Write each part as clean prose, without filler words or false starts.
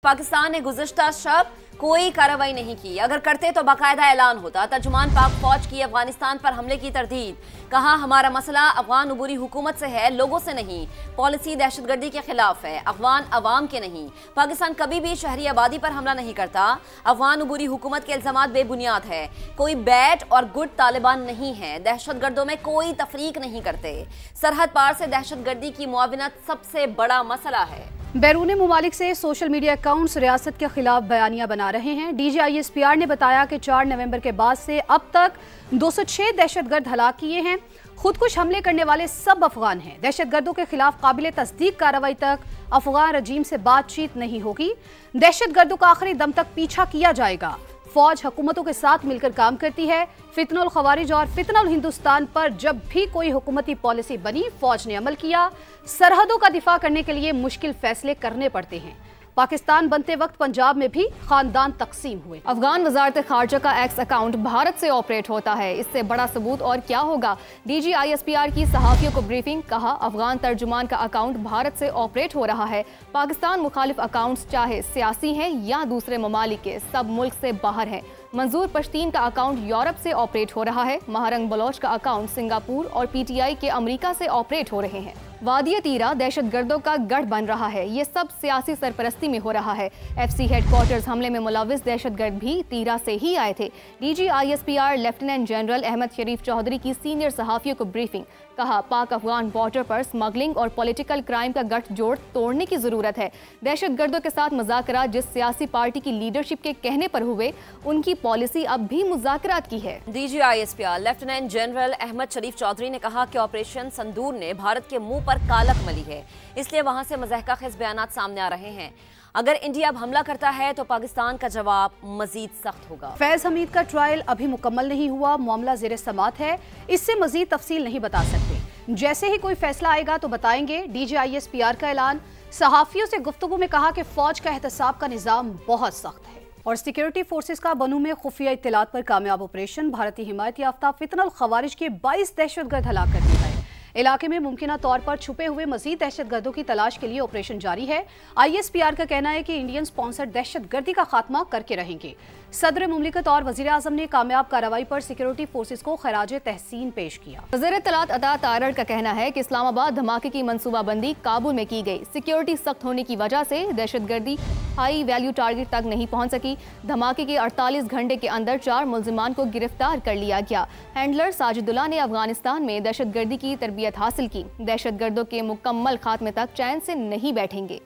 पाकिस्तान ने गुज़िश्ता शब कोई कार्रवाई नहीं की। अगर करते तो बाकायदा ऐलान होता। तर्जुमान पाक फौज की अफगानिस्तान पर हमले की तरदीद। कहा हमारा मसला अफगान उबूरी हुकूमत से है, लोगों से नहीं। पॉलिसी दहशतगर्दी के खिलाफ है, अफगान अवाम के नहीं। पाकिस्तान कभी भी शहरी आबादी पर हमला नहीं करता। अफगान उबूरी हुकूमत के इल्जामात बेबुनियाद है। कोई बैड और गुड तालिबान नहीं है। दहशतगर्दों में कोई तफरीक नहीं करते। सरहद पार से दहशतगर्दी की मुआविनत सबसे बड़ा मसला है। बैरून मुमालिक से सोशल मीडिया अकाउंट्स रियासत के खिलाफ बयानियां बना रहे हैं। DGISPR ने बताया कि 4 नवंबर के बाद से अब तक 206 दहशतगर्द हलाक किए हैं। खुदकुश हमले करने वाले सब अफगान हैं। दहशतगर्दों के खिलाफ काबिल तस्दीक कार्रवाई तक अफगान रजीम से बातचीत नहीं होगी। दहशतगर्दों का आखिरी दम तक पीछा किया जाएगा। फौज हुकूमतों के साथ मिलकर काम करती है। फितनुल खवारिज और फितनुल हिंदुस्तान पर जब भी कोई हुकूमती पॉलिसी बनी, फौज ने अमल किया। सरहदों का दिफा करने के लिए मुश्किल फैसले करने पड़ते हैं। पाकिस्तान बनते वक्त पंजाब में भी खानदान तकसीम हुए। अफगान वजारत खारजा का एक्स अकाउंट भारत से ऑपरेट होता है। इससे बड़ा सबूत और क्या होगा। DGISPR की सहाफियों को ब्रीफिंग। कहा अफगान तर्जुमान का अकाउंट भारत से ऑपरेट हो रहा है। पाकिस्तान मुखालिफ अकाउंट्स चाहे सियासी हैं या दूसरे ममालिक के, सब मुल्क से बाहर हैं। मंजूर पश्तीन का अकाउंट यूरोप से ऑपरेट हो रहा है। महारंग बलोच का अकाउंट सिंगापुर और PTI के अमेरिका से ऑपरेट हो रहे हैं। वादिया तीरा दहशतगर्दों का गढ़ बन रहा है। ये सब सियासी सरपरस्ती में हो रहा है। FC हेडक्वार्टर्स हमले में मुलविस दहशतगर्द भी तीरा से ही आए थे। DGISPR लेफ्टिनेंट जनरल अहमद शरीफ चौधरी की सीनियर सहाफियों को ब्रीफिंग। कहा पाक अफगान बॉर्डर पर स्मगलिंग और पॉलिटिकल क्राइम का गठजोड़ तोड़ने की जरूरत है। दहशतगर्दों के साथ मुज़ाकरात जिस सियासी पार्टी की लीडरशिप के कहने पर हुए, उनकी पॉलिसी अब भी मुज़ाकरात की है। DGISPR लेफ्टिनेंट जनरल अहमद शरीफ चौधरी ने कहा कि ऑपरेशन संदूर ने भारत के मुंह पर कालक मली है, इसलिए वहां से मज़हक़ाखेज़ बयानात सामने आ रहे हैं। अगर इंडिया अब हमला करता है तो पाकिस्तान का जवाब मजीद सख्त होगा। फैज हमीद का ट्रायल अभी मुकम्मल नहीं हुआ, मामला ज़ेरे समात है। इससे मजीद तफसील नहीं बता सकते। जैसे ही कोई फैसला आएगा तो बताएंगे। DGISPR का ऐलान। सहाफियों से गुफ्तगू में कहा कि फौज का एहतसाब का निज़ाम बहुत सख्त है। और सिक्योरिटी फोर्सेस का बनू में खुफिया इत्तलात पर कामयाब ऑपरेशन। भारतीय हिमायत याफ्ता फितनुल खवारिज के 22 दहशतगर्द हलाक कर दिए गए। इलाके में मुमकिना तौर पर छुपे हुए मजीद दहशतगर्दों की तलाश के लिए ऑपरेशन जारी है। ISPR का कहना है कि इंडियन स्पॉन्सर्ड दहशतगर्दी का खात्मा करके रहेंगे। सदर मुमलिकत और वजीर आजम ने कामयाब कार्रवाई पर सिक्योरिटी फोर्सेस को खराजे तहसीन पेश किया। वज़ीर इत्तलात अता तारड़ का कहना है कि इस्लामाबाद धमाके की मनसूबाबंदी काबुल में की गई। सिक्योरिटी सख्त होने की वजह से दहशतगर्दी हाई वैल्यू टारगेट तक नहीं पहुंच सकी। धमाके के 48 घंटे के अंदर 4 मुल्जिमान को गिरफ्तार कर लिया गया। हैंडलर साजिदुल्लाह ने अफगानिस्तान में दहशतगर्दी की तरबियत हासिल की। दहशतगर्दों के मुकम्मल खात्मे तक चैन से नहीं बैठेंगे।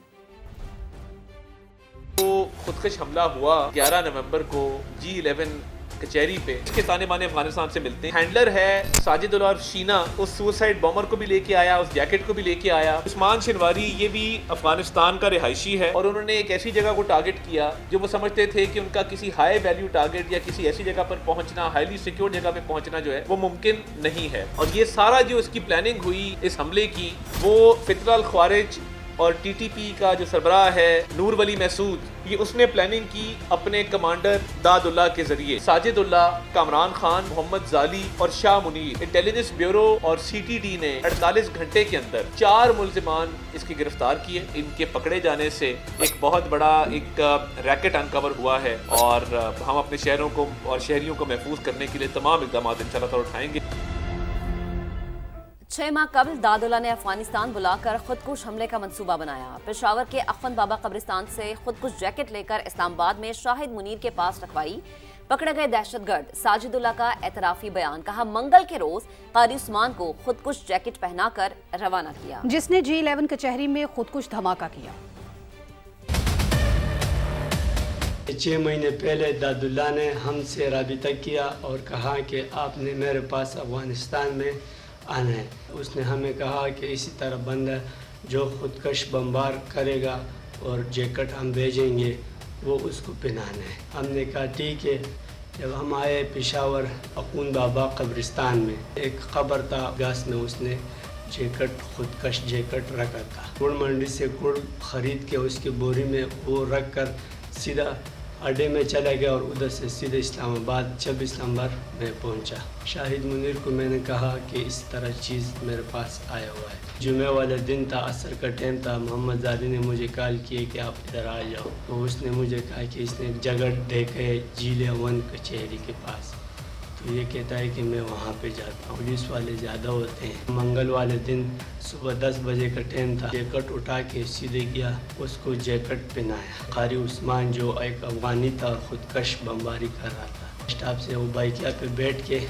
खुदकश हमला हुआ 11 नवंबर को G11 कचहरी पे। इसके ताने बाने अफगानिस्तान से मिलते हैं। हैंडलर है साजिदुल्लाह और शीना उस सुसाइड बॉम्बर को भी लेके आया, उस जैकेट को भी लेके आया। उस्मान शिनवारी ये भी अफगानिस्तान का रिहायशी है और उन्होंने एक ऐसी जगह को टारगेट किया जो वो समझते थे कि उनका किसी हाई वैल्यू टारगेट या किसी ऐसी जगह पर पहुंचना, हाईली सिक्योर जगह पे पहुंचना जो है वो मुमकिन नहीं है। और ये सारा जो इसकी प्लानिंग हुई इस हमले की, वो फितनुल खवारिज और TTP का जो सरबराह है नूर वली महसूद, ये उसने प्लानिंग की अपने कमांडर दादुल्लाह के जरिए। साजिदुल्लाह, कामरान खान, मोहम्मद जाली और शाह मुनीर, इंटेलिजेंस ब्यूरो और CTD ने 48 घंटे के अंदर 4 मुल्जिमान इसके गिरफ्तार किए। इनके पकड़े जाने से एक बहुत बड़ा एक रैकेट अनकवर हुआ है और हम अपने शहरों को और शहरियों को महफूज करने के लिए तमाम इक़दाम इंशाअल्लाह उठाएंगे। 6 माह कबल दादुल्लाह ने अफगानिस्तान बुलाकर खुदकुश हमले का मंसूबा बनाया। पेशावर के अख्वन बाबा कब्रिस्तान से खुदकुश जैकेट लेकर इस्लामाबाद में शाहिद मुनीर के पास रखवाई। पकड़े गए दहशतगर्द साजिदुल्लाह का एतराफी बयान। कहा मंगल के रोज कारी उस्मान को खुदकुश जैकेट पहनाकर रवाना किया, जिसने G11 कचहरी में खुदकुश धमाका किया। 6 महीने पहले दादुल्लाह ने हमसे राबिता किया और कहा कि आपने मेरे पास अफगानिस्तान में आना है। उसने हमें कहा कि इसी तरह बंदा जो खुदकश बमबार करेगा और जैकेट हम भेजेंगे वो उसको पहनाना है। हमने कहा ठीक है। जब हम आए पेशावर अखून बाबा कब्रिस्तान में, एक ख़बर था गास में उसने जैकेट खुदकश जैकेट रखा था। गुड़ मंडी से गुड़ ख़रीद के उसकी बोरी में वो रख कर सीधा अड्डे में चला गया और उधर से सीधे इस्लामाबाद। जब इस्लामाबाद में पहुंचा, शाहिद मुनीर को मैंने कहा कि इस तरह चीज़ मेरे पास आया हुआ है। जुमे वाला दिन था, असर का टाइम था। मोहम्मद ज़ादी ने मुझे कॉल किए कि आप इधर आ जाओ। तो उसने मुझे कहा कि इसने एक जगह देखे GL1 कचहरी के पास। तो ये कहता है कि मैं वहाँ पे जाता हूँ। पुलिस वाले ज़्यादा होते हैं। मंगल वाले दिन सुबह 10 बजे का टाइम था। जैकेट उठा के सीधे गया, उसको जैकेट पहनाया। कारी उस्मान जो एक अफगानी था, खुदकश बमबारी कर रहा था। स्टाफ से वो बाइकिया पे बैठ के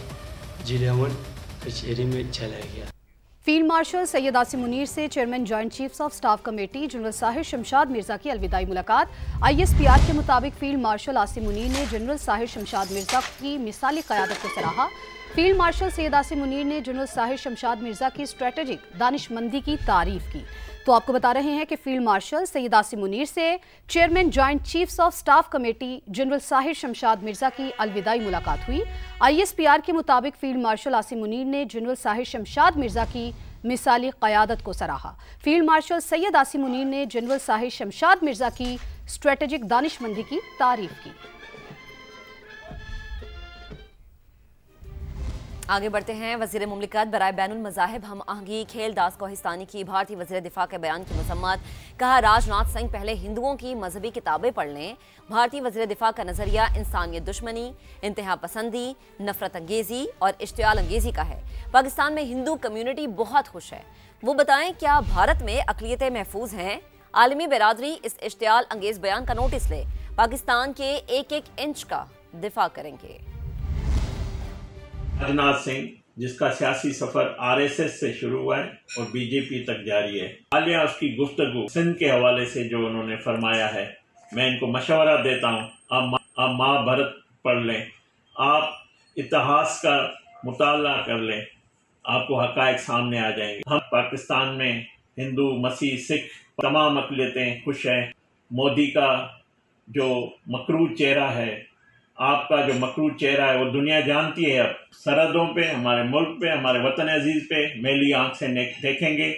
GL1 कचहरी में चला गया। फील्ड मार्शल सैयद आसिम मुनीर से chairman joint chiefs of staff committee general Sahir Shamshad Mirza की अलविदाई मुलाकात। ISPR के मुताबिक फील्ड मार्शल आसिम मुनीर ने जनरल साहिर शमशाद मिर्जा की मिसाली क़यादत को सराहा। फील्ड मार्शल सैयद आसिम मुनीर ने जनरल साहिर शमशाद मिर्जा की स्ट्रेटेजिक दानिशमंदी की तारीफ की। तो आपको बता रहे हैं कि फील्ड मार्शल सैयद आसिम मुनीर से chairman joint chiefs of staff committee general Sahir Shamshad Mirza की अलविदाई मुलाकात हुई। ISPR के मुताबिक फील्ड मार्शल आसिम मुनीर ने जनरल साहिर शमशाद मिर्जा की मिसाली क़यादत को सराहा। फील्ड मार्शल सैयद आसिम मुनीर ने जनरल साहिर शमशाद मिर्जा की स्ट्रेटेजिक दानिशमंदी की तारीफ की। आगे बढ़ते हैं। वज़ीर मुमलिकत बराए बैनुल मज़ाहिब हम आहंगी खेल दास कोहिस्तानी की भारतीय वज़ीर दिफा के बयान की मज़म्मत। कहा, राजनाथ सिंह पहले हिंदुओं की मजहबी किताबें पढ़ लें। भारतीय वज़ीर दिफा का नज़रिया इंसानियत दुश्मनी, इंतहा पसंदी, नफरत अंगेज़ी और इश्तियाल अंगेज़ी का है। पाकिस्तान में हिंदू कम्यूनिटी बहुत खुश है। वो बताएं क्या भारत में अक़लियतें महफूज हैं? आलमी बिरादरी इस इश्तियाल अंगेज़ बयान का नोटिस ले, पाकिस्तान के एक एक इंच का दिफा करेंगे। राजनाथ सिंह, जिसका सियासी सफर RSS से शुरू हुआ है और BJP तक जारी है, हालिया उसकी गुफ्तगू सिंध के हवाले से जो उन्होंने फरमाया है, मैं इनको मशवरा देता हूँ, आप महाभारत पढ़ लें, आप इतिहास का मुताला कर लें, आपको हकायक सामने आ जाएंगे। हम पाकिस्तान में हिंदू, मसीह, सिख तमाम अक़लियतें खुश हैं। मोदी का जो मकरूज चेहरा है, आपका जो मकरूज चेहरा है, वो दुनिया जानती है। अब सरहदों पे, हमारे मुल्क पे, हमारे वतन अजीज पे मेली आंख से देखेंगे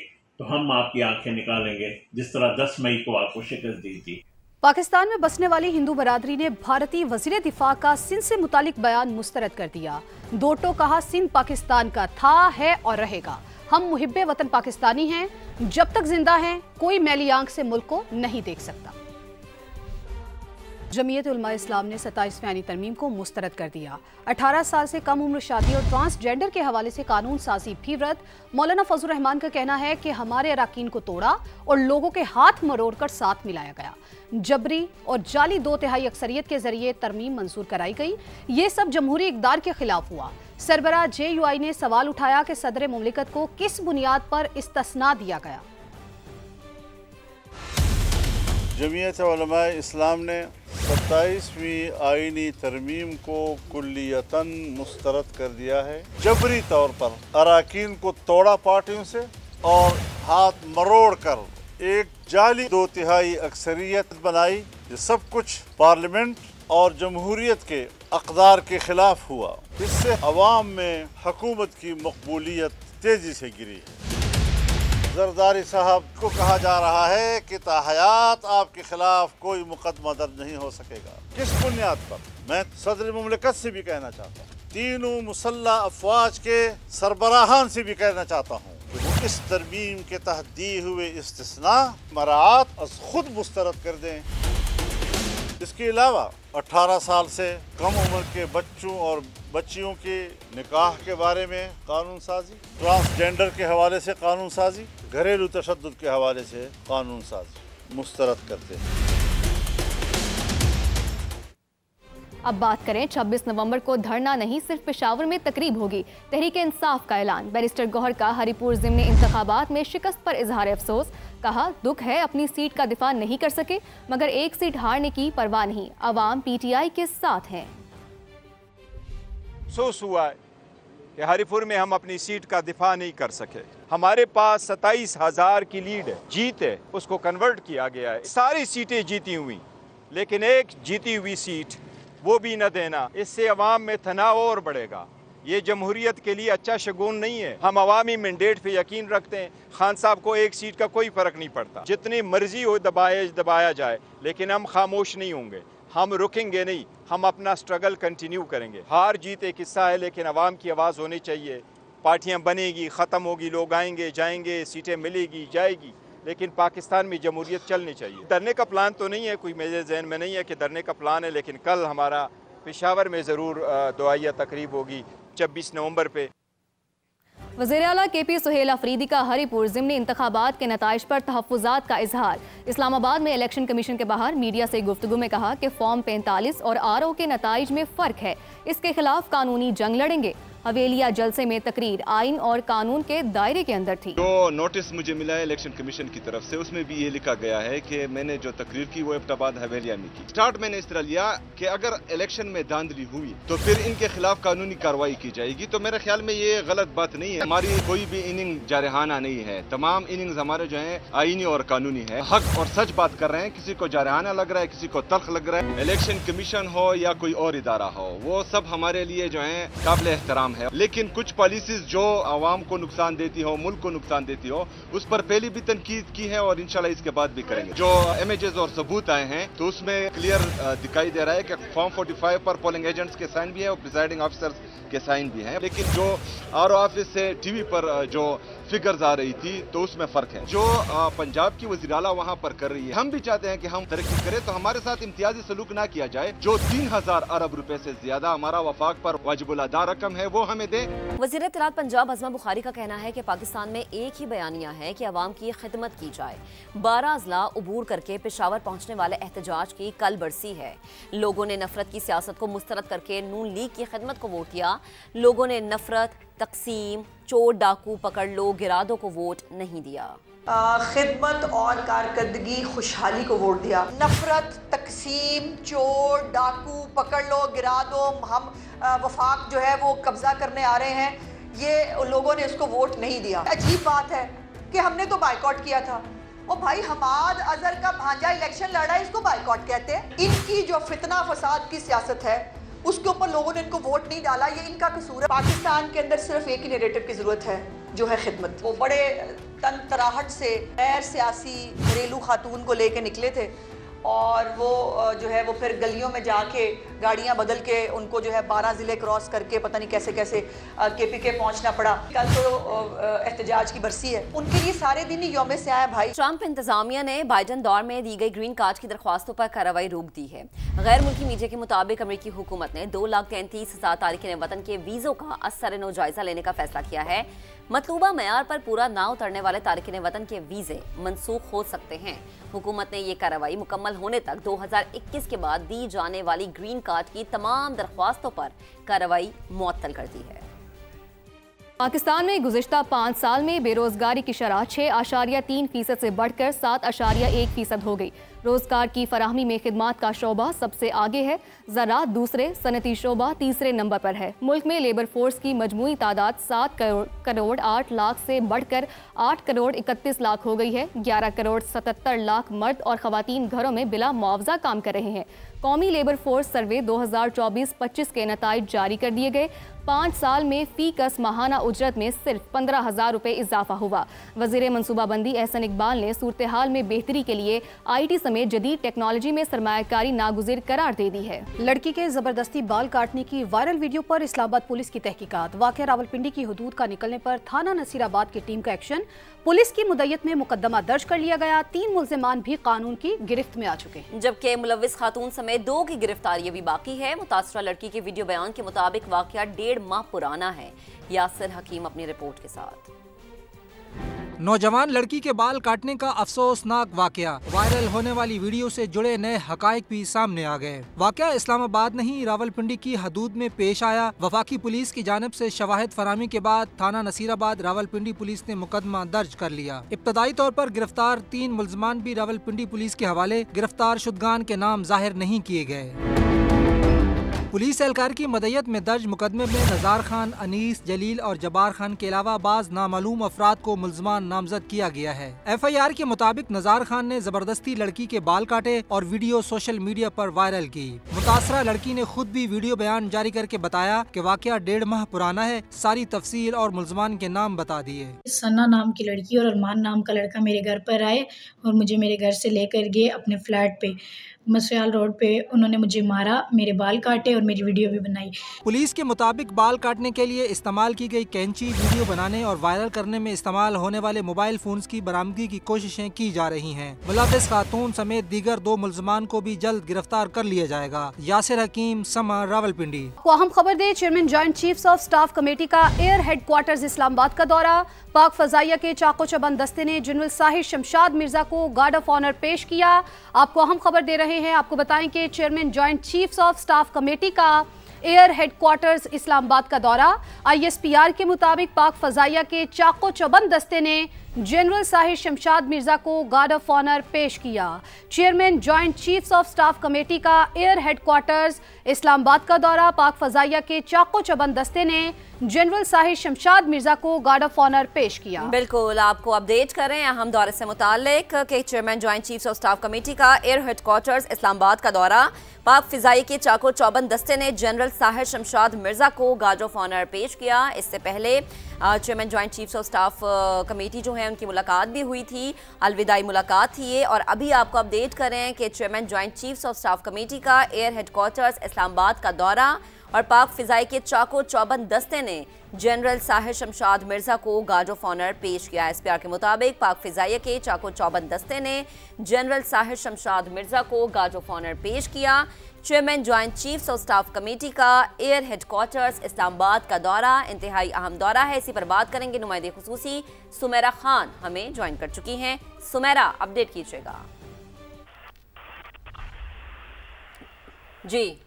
तो हम आपकी आंखें निकालेंगे, जिस तरह 10 मई को आपको शिकस्त दी थी। पाकिस्तान में बसने वाली हिंदू बरादरी ने भारतीय वजीर दिफा का सिंध से मुतालिक बयान मुस्तरद कर दिया। दोटो कहा, सिंध पाकिस्तान का था, है और रहेगा। हम मुहिब्बे वतन पाकिस्तानी हैं। जब तक जिंदा हैं, कोई मैली आंख से मुल्क को नहीं देख सकता। जमीयत उलमा इस्लाम ने 27वीं आईनी तरमीम को मुस्तरद कर दिया। 18 साल से कम उम्र शादी और ट्रांसजेंडर के हवाले से कानून साजी भी रद्द। मौलाना फजल रहमान का कहना है कि हमारे अराकीन को तोड़ा और लोगों के हाथ मरोड़ कर साथ मिलाया गया। जबरी और जाली 2/3 अक्सरियत के जरिए तरमीम मंजूर कराई गई। ये सब जमहूरी इक़दार के खिलाफ हुआ। सरबराह JUI ने सवाल उठाया कि सदर मुमलिकत को किस बुनियाद पर इस्तिस्ना दिया गया। जमीयत उलमा इस्लाम ने 27वीं आईनी तरमीम को कुल्लियतन मुस्तरद कर दिया है। जबरी तौर पर अराकीन को तोड़ा पार्टियों से और हाथ मरोड़ कर एक जाली 2/3 अक्सरियत बनाई। ये सब कुछ पार्लियामेंट और जमहूरियत के अक़दार के खिलाफ हुआ। इससे अवाम में हुकूमत की मकबूलियत तेजी से गिरी है। जरदारी साहब को कहा जा रहा है कि ताहयात आपके खिलाफ कोई मुकदमा दर्ज नहीं हो सकेगा। किस बुनियाद पर? मैं सदर मुमलिकत से भी कहना चाहता हूँ, तीनों मुसल्लह अफवाज के सरबराहान से भी कहना चाहता हूँ कि वो इस तरमीम के तहत दिए हुए इस्तिस्ना मराआत अज खुद मुस्तरद कर दें। इसके अलावा 18 साल से कम उम्र के बच्चों और बच्चियों के निकाह के बारे में कानून साजी, ट्रांसजेंडर के हवाले से कानून साजी, घरेलू तशद्दुद के हवाले से कानून साजी मुस्तरद करते हैं। अब बात करें 26 नवंबर को धरना नहीं, सिर्फ पेशावर में तकरीब होगी। तहरीक इंसाफ का ऐलान। बैरिस्टर गौहर का हरिपुर ज़िमनी इंतखाबात में शिकस्त पर इजहार अफसोस। कहा, दुख है अपनी सीट का दिफा नहीं कर सके, मगर एक सीट हारने की परवाह नहीं, अवाम PTI के साथ हैं। अफसोस हुआ है कि हरिपुर में हम अपनी सीट का दिफा नहीं कर सके। हमारे पास 27,000 की लीड है, जीत है, उसको कन्वर्ट किया गया है। सारी सीटें जीती हुई, लेकिन एक जीती हुई सीट वो भी न देना, इससे अवाम में तनाव और बढ़ेगा। ये जमहूरियत के लिए अच्छा शगुन नहीं है। हम अवामी मैंडेट पे यकीन रखते हैं। खान साहब को एक सीट का कोई फ़र्क नहीं पड़ता, जितनी मर्जी हो दबाया जाए, लेकिन हम खामोश नहीं होंगे। हम रुकेंगे नहीं, हम अपना स्ट्रगल कंटिन्यू करेंगे। हार जीत एक हिस्सा है, लेकिन आवाम की आवाज़ होनी चाहिए। पार्टियां बनेगी, ख़त्म होगी, लोग आएंगे जाएंगे, सीटें मिलेगी जाएगी, लेकिन पाकिस्तान में जमहूरियत चलनी चाहिए। डरने का प्लान तो नहीं है, कोई मेरे जहन में नहीं है कि डरने का प्लान है, लेकिन कल हमारा पेशावर में ज़रूर दुआया तकरीब होगी 26 नवंबर पे। वज़ीर आला KP सुहेल अफरीदी का हरीपुर ज़िमनी इंतखाबात के नताइज पर तहफ़्फ़ुज़ात का इजहार। इस्लामाबाद में इलेक्शन कमीशन के बाहर मीडिया से गुफ्तगू में कहा कि फॉर्म 45 और RO के नताइज में फ़र्क है, इसके खिलाफ कानूनी जंग लड़ेंगे। हवेलिया जलसे में तकरीर आइन और कानून के दायरे के अंदर थी। जो नोटिस मुझे मिला है इलेक्शन कमीशन की तरफ से, उसमें भी ये लिखा गया है कि मैंने जो तकरीर की वो एबटाबाद हवेलिया में की। स्टार्ट मैंने इस तरह लिया कि अगर इलेक्शन में धांधली हुई तो फिर इनके खिलाफ कानूनी कार्रवाई की जाएगी। तो मेरे ख्याल में ये गलत बात नहीं है। हमारी कोई भी इनिंग जारहाना नहीं है, तमाम इनिंग्स हमारे जो है आईनी और कानूनी है। हक और सच बात कर रहे हैं, किसी को जारहाना लग रहा है, किसी को तल्ख लग रहा है। इलेक्शन कमीशन हो या कोई और इदारा हो, वो सब हमारे लिए जो है काबिल एहतराम है, लेकिन कुछ पॉलिसीज जो आवाम को नुकसान देती हो, मुल्क को नुकसान देती हो, उस पर पहले भी तनकीद की है और इंशाल्लाह इसके बाद भी करेंगे। जो इमेजेस और सबूत आए हैं तो उसमें क्लियर दिखाई दे रहा है कि फॉर्म 45 पर पोलिंग एजेंट्स के साइन भी है और प्रिसाइडिंग ऑफिसर्स के साइन भी हैं, लेकिन जो RO ऑफिस से टीवी पर जो फिगर्स आ रही थी तो उसमें फर्क है। जो पंजाब की वज़ीर आला वहाँ पर कर रही है, हम भी चाहते हैं कि हम तरक्की करें, तो हमारे साथ इम्तियाजी सलूक ना किया जाए। जो 3000 अरब रुपए से ज्यादा हमारा वफाक पर वाजिबुल अदा रकम है वो हमें दे। वज़ीर इत्तलात पंजाब अज़मा बुखारी का कहना है कि पाकिस्तान में एक ही बयानिया है कि अवाम की खिदमत की जाए। 12 अजला उबूर करके पेशावर पहुंचने वाले एहतजाज की कल बरसी है। लोगों ने नफरत की सियासत को मुस्तरद करके नून लीग की खिदमत को वोट दिया। लोगों ने नफरत, तकसीम, चोर डाकू पकड़ लो, गिरादों को वोट नहीं दिया। खिदमत और कारकर्दगी, खुशहाली को वोट दिया। नफरत, तकसीम, चोर डाकू पकड़ लो, गिरा दो, हम वफाक जो है वो कब्जा करने आ रहे हैं, ये लोगों ने उसको वोट नहीं दिया। अजीब बात है कि हमने तो बाइकॉट किया था। ओ भाई, हमाद अजहर का भांजा इलेक्शन लड़ा है, इसको बाइकॉट कहते हैं। इनकी जो फितना फसाद की सियासत है उसके ऊपर लोगों ने इनको वोट नहीं डाला, ये इनका कसूर है। पाकिस्तान के अंदर सिर्फ एक ही नैरेटिव की जरूरत है, जो है खिदमत। वो बड़े तन तराहट से गैर सियासी घरेलू खातून को लेके निकले थे और वो जो है वो फिर गलियों में जाके गाड़ियां बदल के उनको जो है 12 ज़िले क्रॉस करके पता नहीं कैसे कैसे KPK पहुंचना पड़ा। कल तो एहतजाज की बरसी है, उनके लिए सारे दिन ही यौम से आया भाई। ट्रंप इंतजामिया ने बाइडन दौर में दी गई ग्रीन कार्ड की दरख्वास्तों पर कार्रवाई रोक दी है। गैर मुल्की मीडिया के मुताबिक अमेरिकी हुकूमत ने 2,33,000 तारिकीन वतन के वीज़ों का असर-ए-नौ जायजा लेने का फैसला किया है। मतलूबा मयार पर पूरा ना उतरने वाले तारिकीन वतन के वीज़े मनसूख हो सकते हैं। हुकूमत ने ये कार्रवाई मुकम्मल होने तक 2021 के बाद दी जाने वाली ग्रीन कार्ड की तमाम दरख्वास्तों पर कार्रवाई मुअत्तल कर दी है। पाकिस्तान में गुज़िश्ता 5 साल में बेरोजगारी की शरह 6.3% से बढ़कर 7.1% हो गई। रोजगार की फराहमी में खिदमात का शोबा सबसे आगे है, ज़राअत दूसरे, सनती शोबा तीसरे नंबर पर है। मुल्क में लेबर फोर्स की मजमूई तादाद 7 करोड़ 8 लाख से बढ़कर 8 करोड़ 31 लाख हो गई है। 11 करोड़ 77 लाख मर्द और ख़वातीन घरों में बिला मुआवजा काम कर रहे हैं। कौमी लेबर फोर्स सर्वे 2024-25 के नताइज जारी कर दिए गए। 5 साल में फी कस माहाना उजरत में सिर्फ 15,000 रुपये इजाफा हुआ। वज़ीर मनसूबाबंदी एहसन इकबाल ने सूरत हाल में बेहतरी के लिए IT समेत जदीद टेक्नोलॉजी में सरमायाकारी नागुज़िर करार दे दी है। लड़की के जबरदस्ती बाल काटने की वायरल वीडियो पर इस्लामाबाद पुलिस की तहकीकात। वाक़या रावलपिंडी की हदूद का निकलने पर थाना नसीराबाद की टीम का एक्शन। पुलिस की मुद्दत में मुकदमा दर्ज कर लिया गया। 3 मुल्ज़िमान भी कानून की गिरफ्त में आ चुके हैं, जबकि मुलव्विस खातून समेत 2 की गिरफ्तारी अभी बाकी है। मुतासरा लड़की के वीडियो बयान के मुताबिक वाक़या 1.5 माह पुराना है। यासिर हकीम अपनी रिपोर्ट के साथ। नौजवान लड़की के बाल काटने का अफसोसनाक वाकया। वायरल होने वाली वीडियो से जुड़े नए हकायक भी सामने आ गए। वाकया इस्लामाबाद नहीं रावलपिंडी की हदूद में पेश आया। वफाकी पुलिस की जानिब से शवाहिद फरामी के बाद थाना नसीराबाद रावलपिंडी पुलिस ने मुकदमा दर्ज कर लिया। इब्तदाई तौर पर गिरफ्तार 3 मुल्ज़मान भी रावलपिंडी पुलिस के हवाले गिरफ्तार शुदगान के नाम जाहिर नहीं किए गए। पुलिस एहलकार की मदयत में दर्ज मुकदमे में नज़ार खान, अनीस, जलील और जब्बार खान के अलावा बाज नामालूम अफराद को मुल्ज़मान नामजद किया गया है। FIR के मुताबिक नज़ार खान ने जबरदस्ती लड़की के बाल काटे और वीडियो सोशल मीडिया पर वायरल की। मुतासरा लड़की ने खुद भी वीडियो बयान जारी करके बताया कि वाकया 1.5 माह पुराना है। सारी तफसील और मुल्ज़मान के नाम बता दिए। सन्ना नाम की लड़की और अरमान नाम का लड़का मेरे घर पर आए और मुझे मेरे घर से लेकर गए अपने फ्लैट पे। मसयाल रोड पे उन्होंने मुझे मारा, मेरे बाल काटे और मेरी वीडियो भी बनाई। पुलिस के मुताबिक बाल काटने के लिए इस्तेमाल की गई कैंची, वीडियो बनाने और वायरल करने में इस्तेमाल होने वाले मोबाइल फोन्स की बरामदगी की कोशिशें की जा रही हैं। मुलव्विस खातून समेत दीगर 2 मुल्ज़मान को भी जल्द गिरफ्तार कर लिया जाएगा। यासिर हकीम, समा, रावलपिंडी। अहम खबर दे, chairman joint chiefs of staff committee का एयर हेडक्वार्टर्स इस्लामाबाद का दौरा। पाक फजाइया के चाको चबंद दस्ते ने जनरल साहिर शमशाद मिर्जा को गार्ड ऑफ ऑनर पेश किया। आपको अहम खबर दे रहे हैं, आपको बताएं कि chairman joint chiefs of staff committee का एयर हेडक्वार्टर्स इस्लामाबाद का दौरा। ISPR के मुताबिक पाक फजाइया के चाको चबंद दस्ते ने जनरल साहिर शमशाद मिर्जा को गार्ड ऑफ ऑनर पेश किया। Chairman joint chiefs of staff committee का एयर हेडक्वार्टर्स इस्लामाबाद का दौरा। पाक फजाइया के चाको चबंद दस्ते ने जनरल साहिर शमशाद मिर्जा को गार्ड ऑफ ऑनर पेश किया। बिल्कुल, आपको अपडेट करें अहम दौरे से मुताल्लिक कि chairman joint chiefs of staff committee का एयर हेडक्वार्टर्स इस्लामाबाद का दौरा। पाक फिजाई के चाको चौबंद दस्ते ने जनरल साहिर शमशाद मिर्जा को गार्ड ऑफ ऑनर पेश किया। इससे पहले chairman joint chiefs of staff committee जो है उनकी मुलाकात भी हुई थी, अलविदाई मुलाकात थी ये। और अभी आपको अपडेट करें कि chairman joint chiefs of staff committee का एयर हेडक्वार्टर्स इस्लामाबाद का दौरा और पाक फिजाई के चाको चौबंद दस्ते ने जनरल साहिर शमशाद मिर्जा को गार्ड ऑफ ऑनर पेश किया। SPR के मुताबिक पाक फिजाई के चाको चौबंद दस्ते ने जनरल साहिर शमशाद मिर्जा को गार्ड ऑफ ऑनर पेश किया। Chairman joint chiefs of staff committee का एयर हेडक्वार्टर्स इस्लामाबाद का दौरा इंतहाई अहम दौरा है। इसी पर बात करेंगे, नुमाइंदे खुसूसी सुमेरा खान हमें ज्वाइन कर चुकी हैं। सुमेरा, अपडेट कीजिएगा। जी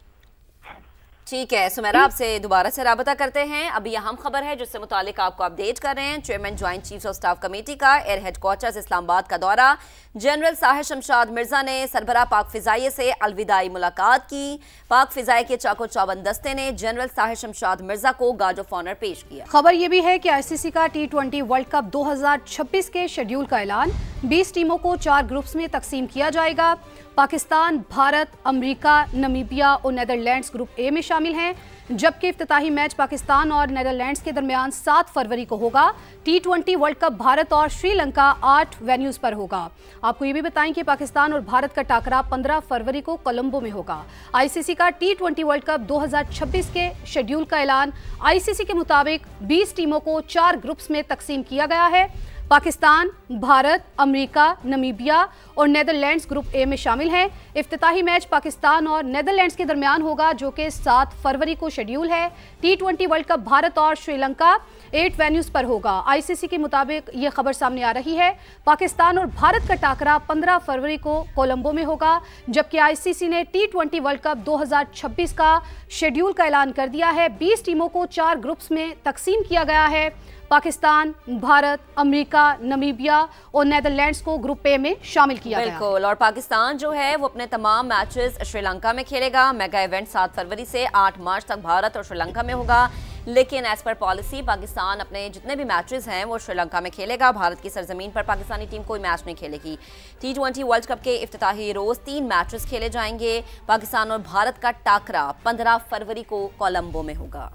ठीक है सुमेरा, आपसे दोबारा से राबता करते हैं। अभी अहम खबर है जिससे मुतालिक आपको अपडेट कर रहे हैं। Chairman joint chiefs of staff committee का एयर हेडक्वार्टर्स इस्लामाबाद का दौरा। जनरल साहिर शमशाद मिर्जा ने सरबरा पाक फिजाइये से अलविदाई मुलाकात की। पाक फिजाइये के चाको चौबंद दस्ते ने जनरल साहिर शमशाद मिर्जा को गार्ड ऑफ ऑनर पेश किया। खबर यह भी है कि ICC का T20 वर्ल्ड कप 2026 के शेड्यूल का ऐलान। 20 टीमों को 4 ग्रुप्स में तकसीम किया जाएगा। पाकिस्तान, भारत, अमेरिका, नामीबिया और नेदरलैंड्स ग्रुप ए में शामिल हैं, जबकि इफ्तिताही मैच पाकिस्तान और नेदरलैंड्स के दरमियान 7 फरवरी को होगा। T20 वर्ल्ड कप भारत और श्रीलंका 8 वेन्यूज पर होगा। आपको ये भी बताएं कि पाकिस्तान और भारत का टाकरा 15 फरवरी को कोलंबो में होगा। ICC का T20 वर्ल्ड कप 2026 के शेड्यूल का ऐलान। ICC के मुताबिक 20 टीमों को 4 ग्रुप्स में तकसीम किया गया है। पाकिस्तान, भारत, अमेरिका, नामीबिया और नेदरलैंड्स ग्रुप ए में शामिल हैं। इफ्तिताही मैच पाकिस्तान और नेदरलैंड्स के दरमियान होगा जो कि 7 फरवरी को शेड्यूल है। T20 वर्ल्ड कप भारत और श्रीलंका 8 वेन्यूज पर होगा। ICC के मुताबिक ये खबर सामने आ रही है। पाकिस्तान और भारत का टाकरा 15 फरवरी को कोलंबो में होगा, जबकि ICC ने T20 वर्ल्ड कप 2026 का शेड्यूल का ऐलान कर दिया है। 20 टीमों को 4 ग्रुप्स में तकसीम किया गया है। पाकिस्तान, भारत, अमेरिका, नामीबिया और नेदरलैंड्स को ग्रुप ए में शामिल किया गया। बिल्कुल, और पाकिस्तान जो है वो अपने तमाम मैचेस श्रीलंका में खेलेगा। मेगा इवेंट 7 फरवरी से 8 मार्च तक भारत और श्रीलंका में होगा, लेकिन एज पर पॉलिसी पाकिस्तान अपने जितने भी मैचेस हैं वो श्रीलंका में खेलेगा। भारत की सरजमीन पर पाकिस्तानी टीम कोई मैच नहीं खेलेगी। T20 वर्ल्ड कप के इफ्तिताही रोज 3 मैचेस खेले जाएंगे। पाकिस्तान और भारत का टाकरा 15 फरवरी को कोलंबो में होगा।